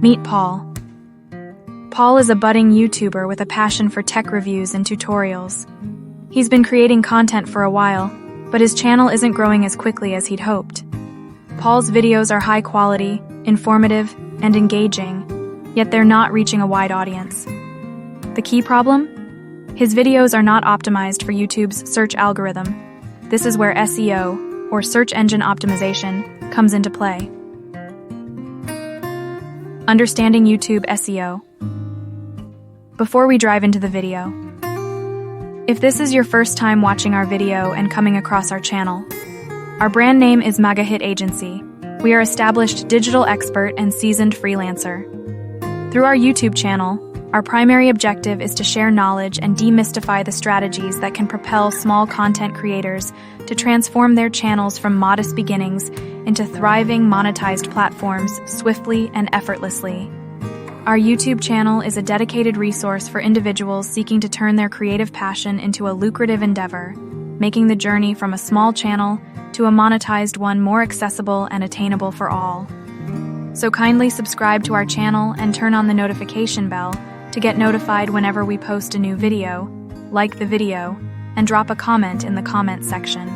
Meet Paul. Paul is a budding YouTuber with a passion for tech reviews and tutorials. He's been creating content for a while, but his channel isn't growing as quickly as he'd hoped. Paul's videos are high quality, informative, and engaging, yet they're not reaching a wide audience. The key problem? His videos are not optimized for YouTube's search algorithm. This is where SEO, or search engine optimization, comes into play. Understanding YouTube SEO. Before we dive into the video, if this is your first time watching our video and coming across our channel, our brand name is Magahit Agency. We are established digital expert and seasoned freelancer. Through our YouTube channel, our primary objective is to share knowledge and demystify the strategies that can propel small content creators to transform their channels from modest beginnings into thriving monetized platforms swiftly and effortlessly. Our YouTube channel is a dedicated resource for individuals seeking to turn their creative passion into a lucrative endeavor, making the journey from a small channel to a monetized one more accessible and attainable for all. So kindly subscribe to our channel and turn on the notification bell to get notified whenever we post a new video, like the video, and drop a comment in the comment section.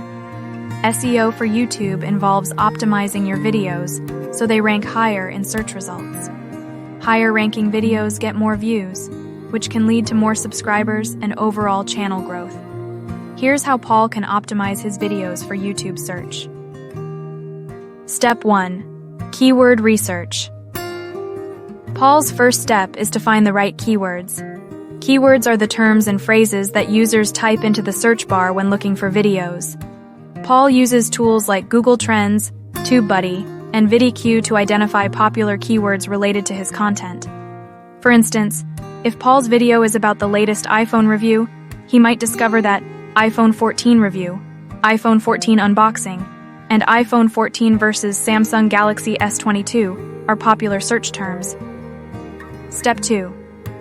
SEO for YouTube involves optimizing your videos so they rank higher in search results. Higher ranking videos get more views, which can lead to more subscribers and overall channel growth. Here's how Paul can optimize his videos for YouTube search. Step 1. Keyword research. Paul's first step is to find the right keywords. Keywords are the terms and phrases that users type into the search bar when looking for videos. Paul uses tools like Google Trends, TubeBuddy, and VidiQ to identify popular keywords related to his content. For instance, if Paul's video is about the latest iPhone review, he might discover that iPhone 14 review, iPhone 14 unboxing, and iPhone 14 versus Samsung Galaxy S22 are popular search terms. Step 2.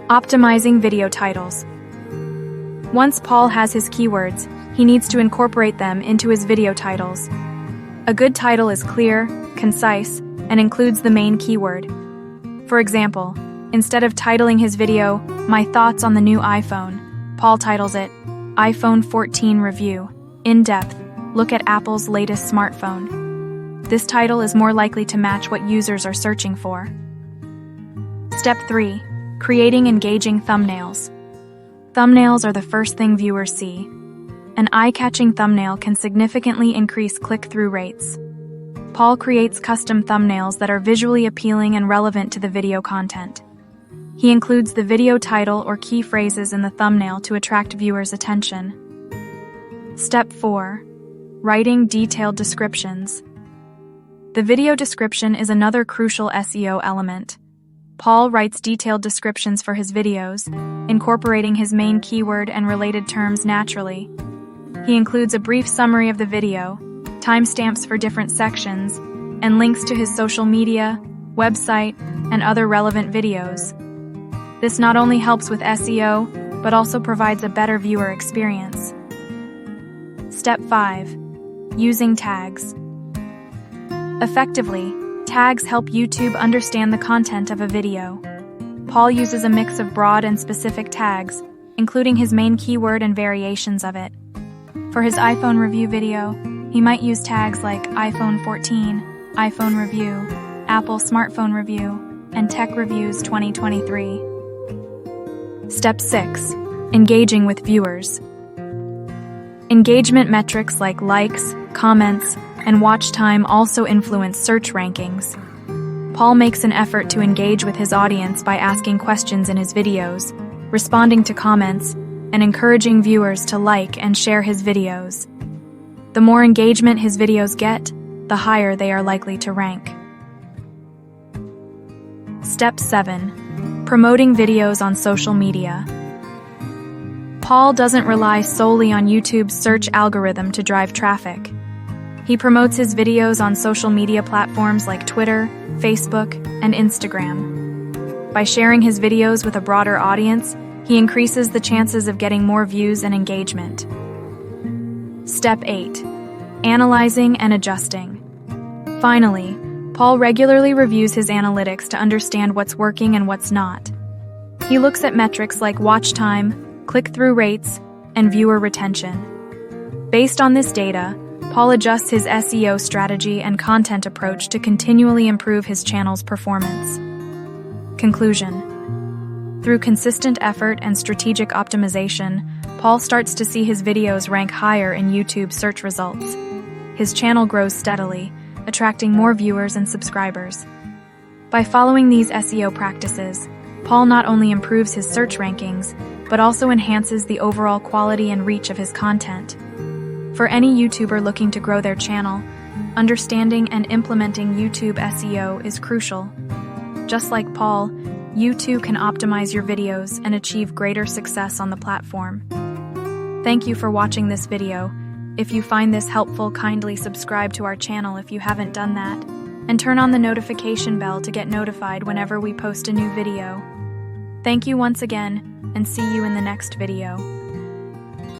Optimizing video titles. Once Paul has his keywords, he needs to incorporate them into his video titles. A good title is clear, concise, and includes the main keyword. For example, instead of titling his video, "My Thoughts on the New iPhone," Paul titles it, "iPhone 14 Review, In-Depth, Look at Apple's Latest Smartphone." This title is more likely to match what users are searching for. Step 3. Creating engaging thumbnails. Thumbnails are the first thing viewers see. An eye-catching thumbnail can significantly increase click-through rates. Paul creates custom thumbnails that are visually appealing and relevant to the video content. He includes the video title or key phrases in the thumbnail to attract viewers' attention. Step 4. Writing detailed descriptions. The video description is another crucial SEO element. Paul writes detailed descriptions for his videos, incorporating his main keyword and related terms naturally. He includes a brief summary of the video, timestamps for different sections, and links to his social media, website, and other relevant videos. This not only helps with SEO, but also provides a better viewer experience. Step 5. Using tags. Effectively, tags help YouTube understand the content of a video. Paul uses a mix of broad and specific tags, including his main keyword and variations of it. For his iPhone review video, he might use tags like iPhone 14, iPhone review, Apple smartphone review, and Tech Reviews 2023. Step 6. Engaging with viewers. Engagement metrics like likes, comments, and watch time also influence search rankings. Paul makes an effort to engage with his audience by asking questions in his videos, responding to comments, and encouraging viewers to like and share his videos. The more engagement his videos get, the higher they are likely to rank. Step 7. Promoting videos on social media. Paul doesn't rely solely on YouTube's search algorithm to drive traffic. He promotes his videos on social media platforms like Twitter, Facebook, and Instagram. By sharing his videos with a broader audience, he increases the chances of getting more views and engagement. Step 8. Analyzing and adjusting. Finally, Paul regularly reviews his analytics to understand what's working and what's not. He looks at metrics like watch time, click-through rates, and viewer retention. Based on this data, Paul adjusts his SEO strategy and content approach to continually improve his channel's performance. Conclusion: through consistent effort and strategic optimization, Paul starts to see his videos rank higher in YouTube search results. His channel grows steadily, attracting more viewers and subscribers. By following these SEO practices, Paul not only improves his search rankings, but also enhances the overall quality and reach of his content. For any YouTuber looking to grow their channel, understanding and implementing YouTube SEO is crucial. Just like Paul, you too can optimize your videos and achieve greater success on the platform. Thank you for watching this video. If you find this helpful, kindly subscribe to our channel if you haven't done that, and turn on the notification bell to get notified whenever we post a new video. Thank you once again, and see you in the next video.